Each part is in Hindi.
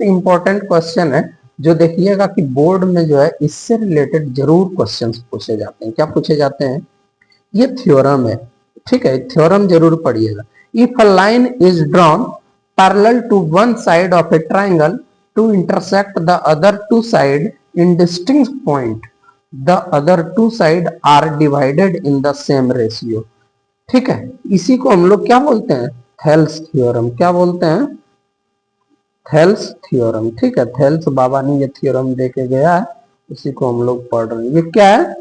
इंपॉर्टेंट क्वेश्चन है जो देखिएगा कि बोर्ड में जो है इससे रिलेटेड जरूर क्वेश्चंस पूछे जाते हैं। क्या पूछे जाते हैं? ये थ्योरम है, ठीक है, थ्योरम जरूर पढ़िएगा। If a line is drawn parallel to one side of a triangle to intersect the other two side in distinct point, the other two side are divided in the same ratio. ठीक है, इसी को हम लोग क्या बोलते हैं? Thales theorem. क्या बोलते हैं? Thales theorem. ठीक है, थेल्स बाबा ने ये थ्योरम दे के गया है, उसी को हम लोग पढ़ रहे हैं। ये क्या है?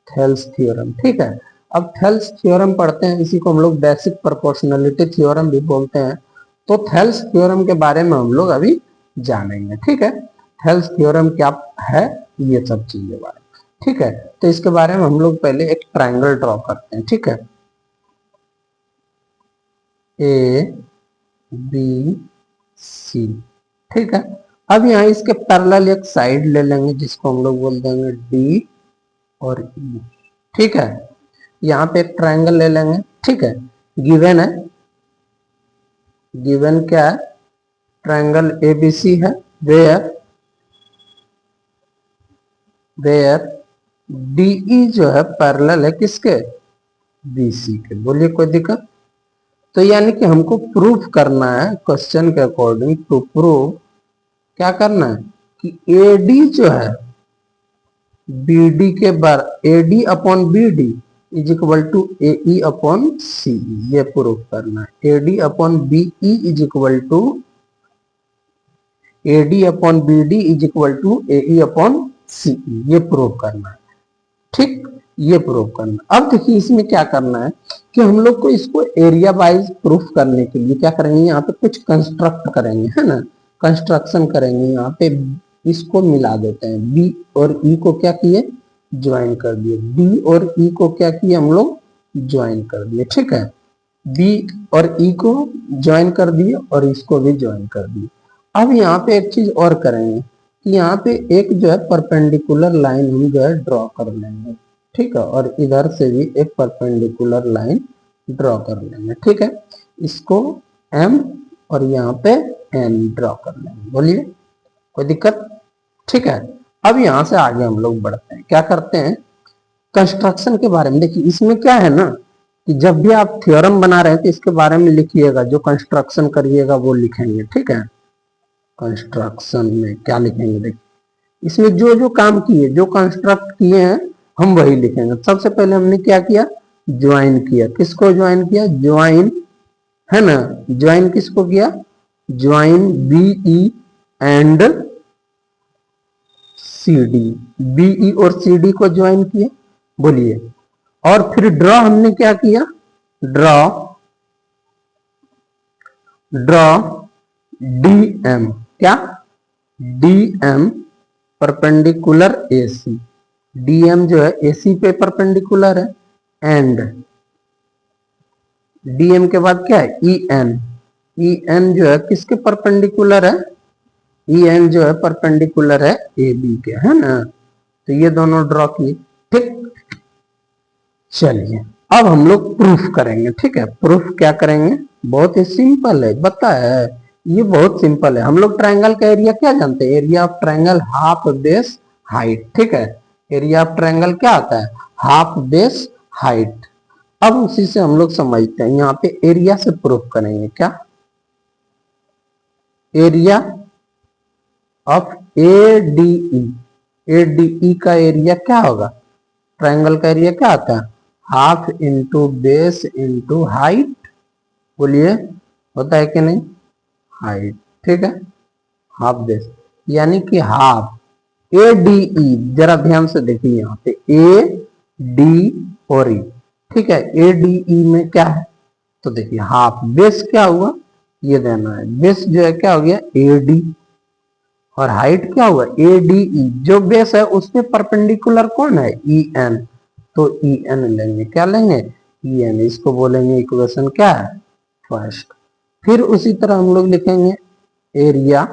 Thales theorem. ठीक है, अब थेल्स थ्योरम पढ़ते हैं, इसी को हम लोग बेसिक प्रोपोर्शनलिटी थ्योरम भी बोलते हैं। तो थेल्स थ्योरम के बारे में हम लोग अभी जानेंगे। ठीक है, थेल्स थ्योरम क्या है, ये सब चीजें बारे में। ठीक है, तो इसके बारे में हम लोग पहले एक ट्राइंगल ड्रॉ करते हैं। ठीक है, ए बी सी। ठीक है, अब यहाँ इसके पैरेलल एक साइड ले लेंगे जिसको हम लोग बोल देंगे डी और ई। ठीक है, यहाँ पे एक ट्राइंगल ले लेंगे। ठीक है, गिवन है, गिवन क्या है? ट्राइंगल एबीसी है। वेयर वेयर डीई जो है पैरेलल है किसके? बीसी के। बोलिए कोई दिक्कत? तो यानी कि हमको प्रूफ करना है क्वेश्चन के अकॉर्डिंग, टू प्रूव क्या करना है कि एडी जो है बीडी के बार AD upon BD is equal to AE upon CE, ये प्रूफ करना है। AD upon BE is equal to AD upon BD is equal to AE upon CE, ये प्रूफ करना है। ठीक, ये प्रूफ करना। अब देखिए इसमें क्या करना है कि हम लोग को इसको एरिया वाइज प्रूफ करने के लिए क्या करेंगे, यहाँ पे कुछ कंस्ट्रक्ट करेंगे, है ना, कंस्ट्रक्शन करेंगे। यहाँ पे इसको मिला देते हैं, बी और ई को क्या किए? ज्वाइन कर दिए। बी और ई को क्या किए हम लोग? ज्वाइन कर दिए। ठीक है, बी और ई को ज्वाइन कर दिए और इसको भी ज्वाइन कर दिए। अब यहाँ पे एक चीज और करेंगे कि यहाँ पे एक जो है परपेंडिकुलर लाइन हम जो है ड्रॉ कर लेंगे। ठीक है, और इधर से भी एक परपेंडिकुलर लाइन ड्रॉ कर लेंगे। ठीक है, इसको एम और यहाँ पे एन ड्रॉ कर लेंगे। बोलिए कोई दिक्कत? ठीक है, अब यहाँ से आगे हम लोग बढ़ते हैं। क्या करते हैं? कंस्ट्रक्शन के बारे में। देखिए इसमें क्या है ना कि जब भी आप थ्योरम बना रहे हैं तो इसके बारे में लिखिएगा, जो कंस्ट्रक्शन करिएगा वो लिखेंगे। ठीक है, कंस्ट्रक्शन में क्या लिखेंगे? देखिए इसमें जो जो काम किए, जो कंस्ट्रक्ट किए हैं हम वही लिखेंगे। सबसे पहले हमने क्या किया? ज्वाइन किया। किसको ज्वाइन किया? ज्वाइन, है ना, ज्वाइन किसको किया? Join BE and CD, BE और सीडी को ज्वाइन किया। बोलिए, और फिर ड्रॉ हमने क्या किया? Draw draw DM. क्या? DM perpendicular AC. डीएम जो है एसी पे परपेंडिकुलर है। एंड डीएम के बाद क्या है? ईएन। ईएन जो है किसके परपेंडिकुलर है? ईएन जो है परपेंडिकुलर है एबी के, है ना। तो ये दोनों ड्रॉ किए। ठीक, चलिए अब हम लोग प्रूफ करेंगे। ठीक है, प्रूफ क्या करेंगे? बहुत ही सिंपल है, पता है, ये बहुत सिंपल है। हम लोग ट्रायंगल का एरिया क्या जानते हैं? Area of triangle half base height. ठीक है, एरिया ऑफ ट्रायंगल क्या आता है? Half base height. अब उसी से हम लोग समझते हैं, यहाँ पे एरिया से प्रूफ करेंगे। क्या? Area of ADE. एडीई का एरिया क्या होगा? ट्रायंगल का एरिया क्या आता है? Half into base into height. बोलिए होता है कि नहीं? हाइट। ठीक है, हाफ बेस यानी कि हाफ ए डी ई। जरा ध्यान से देखिए यहाँ पे ए डी और ई। ठीक है, ए डी ई में क्या है? तो देखिए हाफ बेस क्या हुआ, ये देना है। बेस जो है क्या हो गया? ए डी, और हाइट क्या हुआ? A D E. जो बेस है उसके परपेंडिकुलर कौन है? E N. तो ई एन लेंगे। क्या लेंगे? E N. इसको बोलेंगे इक्वेशन क्या है? फर्स्ट। फिर उसी तरह हम लोग लिखेंगे एरिया।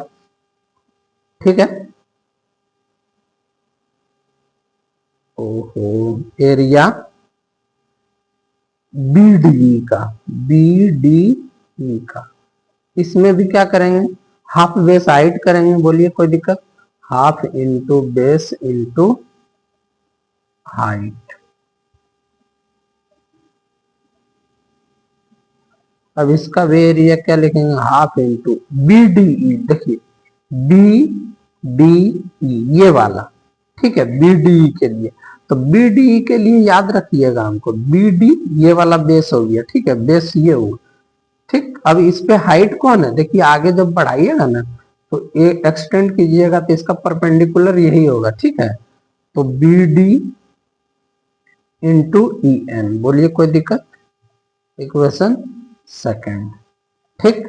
ठीक है, ओहो, एरिया बीडी का, बीडी का। इसमें भी क्या करेंगे? हाफ बेस हाइट करेंगे, बोलिए कोई दिक्कत, half into base into height. अब इसका वे एरिया क्या लिखेंगे, half into B D E, देखिए बी डी ई ये वाला, ठीक है, बी डी ई के लिए, तो बी डी ई के लिए याद रखिएगा हमको, बी डी ये वाला बेस हो गया, ठीक है, बेस ये हुआ, ठीक। अब इस पे हाइट कौन है, देखिए आगे जब बढ़ाइएगा ना तो ये एक्सटेंड कीजिएगा तो इसका परपेंडिकुलर यही होगा, ठीक है, तो B D into E N, बोलिए कोई दिक्कत, इक्वेशन सेकेंड, ठीक।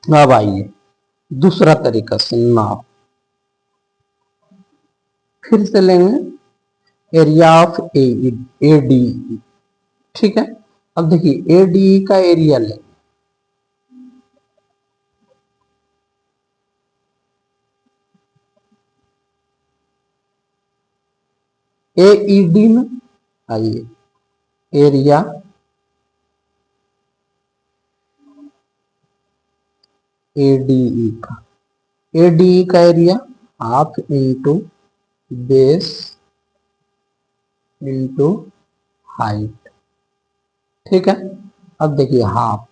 अब आइए दूसरा तरीका से नाप, फिर से लेंगे एरिया ऑफ ए डी, ठीक है। अब देखिए ए डी का एरिया लेंगे, ए ई डी में आइए, एरिया एडीई का, एडीई का area half into base into height, ठीक है। अब देखिए हाफ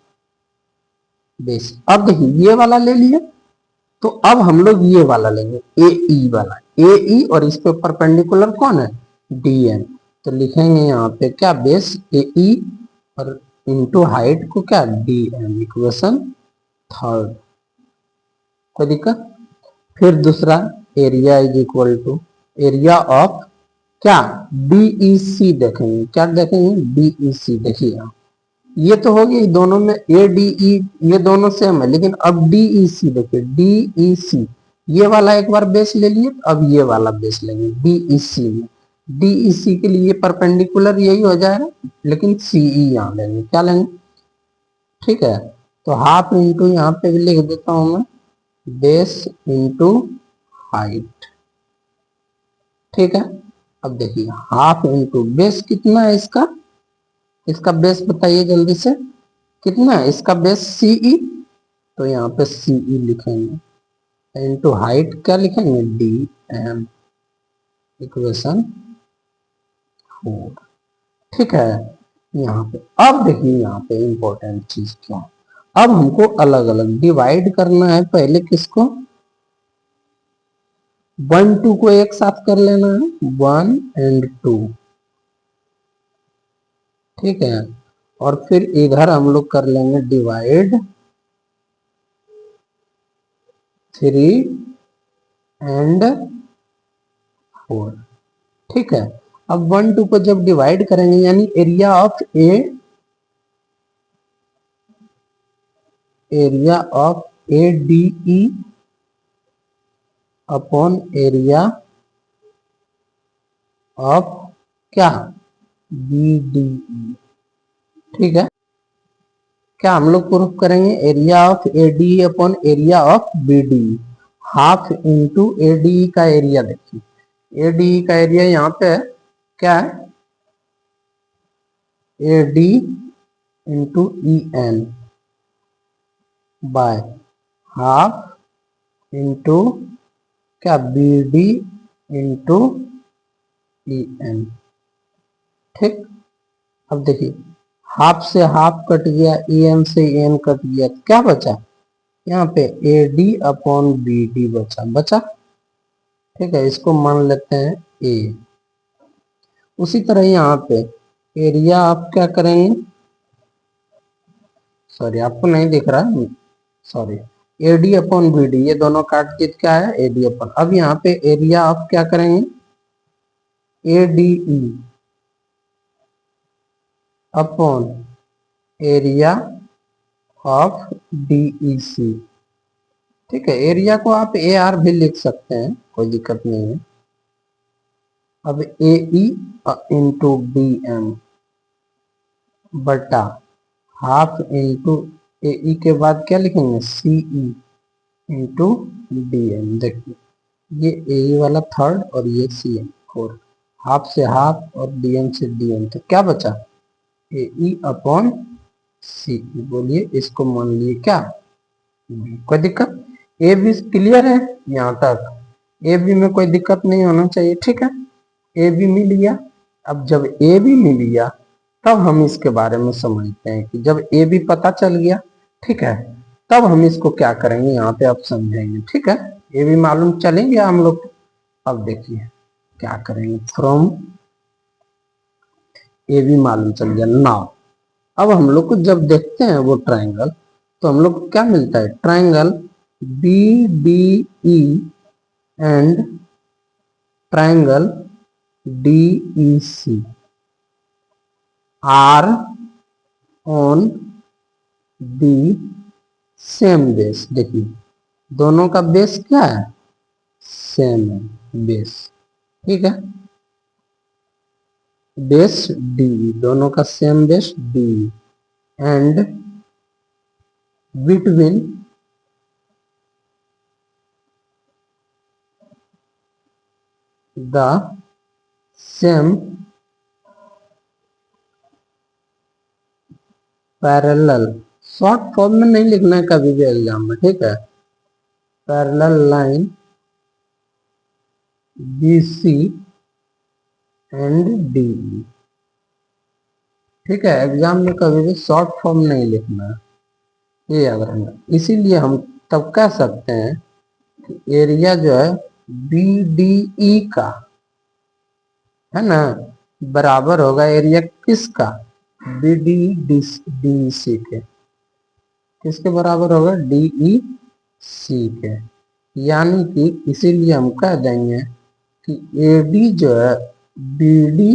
बेस, अब देखिए ये वाला ले लिए, तो अब हम लोग ये वाला लेंगे ए ई वाला, ए ई और इस पे परपेंडिकुलर कौन है, डी एन, तो लिखेंगे यहाँ पे क्या, बेस ए ई और इंटू हाइट को क्या, डी एन, इक्वेशन थर्ड, कोई दिक्कत। फिर दूसरा area is equal to area of क्या, डीईसी देखेंगे, क्या देखेंगे, डीईसी, देखिए यहाँ ये तो हो गई दोनों में ए डी ई, ये दोनों सेम है, लेकिन अब डीईसी देखिए, डीईसी ये वाला एक बार बेस ले लिए, अब ये वाला बेस लेंगे डीईसी में, डीईसी के लिए परपेंडिकुलर यही हो जाएगा, लेकिन सीई यहाँ लेंगे, क्या लेंगे, ठीक है। तो हाफ इंटू यहाँ पे भी लिख देता हूं मैं, बेस इंटू हाइट, ठीक है। अब देखिए हाफ इंटू बेस कितना है इसका, इसका बेस बताइए जल्दी से, कितना है इसका बेस, सीई, तो यहाँ पे सीई लिखेंगे, इंटू हाइट क्या लिखेंगे, डी एम, इक्वेशन 4, ठीक है। यहाँ पे अब देखिए यहाँ पे इंपॉर्टेंट चीज क्या है, अब हमको अलग अलग डिवाइड करना है, पहले किसको, 1 2 को एक साथ कर लेना है, 1 एंड 2, ठीक है, और फिर इधर हम लोग कर लेंगे डिवाइड 3 एंड 4, ठीक है। अब 1 2 को जब डिवाइड करेंगे, यानी area of A, area of A D E upon area of क्या, बी डी ई, ठीक है। क्या हम लोग प्रूफ करेंगे, area of A D upon area of B D, half into A D का एरिया, देखिए ए डी का एरिया यहाँ पे है, क्या है, A D into E N by half into क्या, B D into E N, ठीक। अब देखिए हाफ से हाफ कट गया, ई एन से ई एन कट गया, तो क्या बचा, यहाँ पे A D upon B D बचा, ठीक है, इसको मान लेते हैं ए। उसी तरह यहाँ पे एरिया आप क्या करेंगे, सॉरी आपको नहीं दिख रहा है, sorry, A D upon B D, ये दोनों काट के क्या है, ए डी अपॉन, अब यहाँ पे एरिया आप क्या करेंगे, A D E upon area of DE C, ठीक है, एरिया को आप ए आर भी लिख सकते हैं, कोई दिक्कत नहीं है। अब ए ई इंटू बी एम बटा हाफ इंटू ए ई के बाद क्या लिखेंगे, सी ई इंटू डी एम, देखिए ये ए ई वाला थर्ड और ये सी एम फोर्थ, हाफ से हाफ और डी एम से डी एम, तो क्या बचा, ए ई अपॉन सी ई, बोलिए इसको मान लिए क्या, कोई दिक्कत? ए बी क्लियर है यहाँ तक? ए बी में कोई दिक्कत नहीं होना चाहिए, ठीक है। ए बी मिल गया। अब जब ए बी मिल गया तब हम इसके बारे में समझते हैं कि जब ए बी पता चल गया, ठीक है, तब हम इसको क्या करेंगे यहाँ पे अब समझेंगे, ठीक है। ए बी मालूम चलेंगे हम लोग। अब देखिए क्या करेंगे, फ्रॉम ए बी मालूम चल गया। नाउ अब हम लोग को जब देखते हैं वो ट्राइंगल, तो हम लोग को क्या मिलता है, triangle B D E and triangle D E C are on the same base. देखिए दोनों का बेस क्या है, सेम है बेस, ठीक है। बेस डी, दोनों का same base D, and between the same parallel, short form में नहीं लिखना है कभी भी एग्जाम में, ठीक है। Parallel line B C and D, ठीक है। एग्जाम में कभी भी शॉर्ट फॉर्म नहीं लिखना है, ये याद रखना। इसीलिए हम तब कह सकते हैं कि एरिया जो है बी डी ई का, है ना, बराबर होगा एरिया किसका, बी डी डी सी के। किसके बराबर होगा, डी ई सी के। यानी कि इसीलिए हम कह देंगे कि ए डी जो है बी डी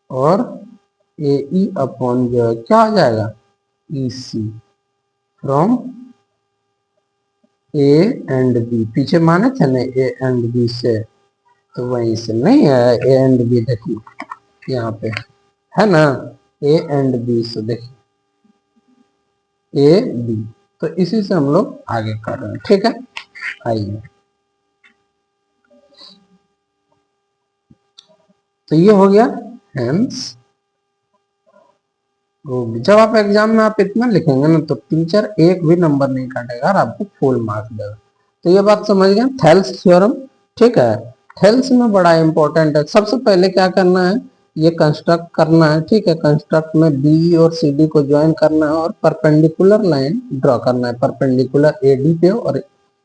और ए ई अपॉन जो है क्या हो जाएगा, ई सी, फ्रॉम ए एंड बी। पीछे माने थे ना ए एंड बी से, तो वहीं से नहीं है ए एंड बी, देखिए यहाँ पे है ना ए एंड बी से, देखिए ए बी, तो इसी से हम लोग आगे कर रहे हैं, ठीक है। आइए, तो ये हो गया हेंस। जब आप एग्जाम में आप इतना लिखेंगे ना तो टीचर एक भी नंबर नहीं काटेगा और आपको फुल मार्क्स देगा। तो ये बात समझ गए, थेल्स थ्योरम, ठीक है। थेल्स में बड़ा इंपॉर्टेंट है। सबसे पहले क्या करना है, ये कंस्ट्रक्ट करना है, ठीक है। कंस्ट्रक्ट में बी और सी डी को ज्वाइन करना है और परपेंडिकुलर लाइन ड्रॉ करना है, परपेंडिकुलर ए डी पे और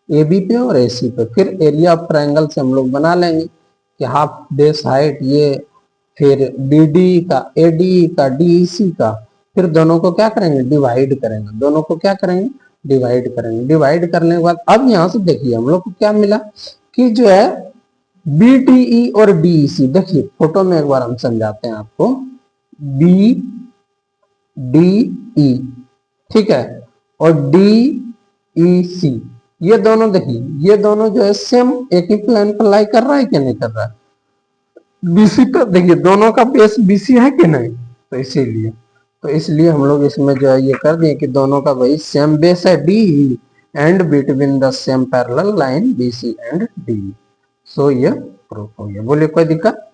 ए बी पे और ए सी पे। फिर एरिया ऑफ ट्राइंगल से हम लोग बना लेंगे कि हाफ बेस हाइट ये, फिर बी डी का, ए डी का, डी सी का, फिर दोनों को क्या करेंगे, डिवाइड करेंगे। दोनों को क्या करेंगे, डिवाइड करेंगे। डिवाइड करने के बाद अब यहां से देखिए हम लोग को क्या मिला कि जो है बी डी ई और डी सी, देखिए फोटो में एक बार हम समझाते हैं आपको। बी डी ई, ठीक है, और डी ई सी, ये दोनों देखिए, ये दोनों जो है सेम एक ही प्लेन पर लाई कर रहा है कि नहीं कर रहा है, बीसी पे। देखिए दोनों का बेस बीसी है कि नहीं, तो इसीलिए, तो इसलिए हम लोग इसमें जो है ये कर दिए कि दोनों का वही सेम बेस है D, and between the same parallel line B C and D. So ये प्रूफ हो गया। बोलिए कोई दिक्कत?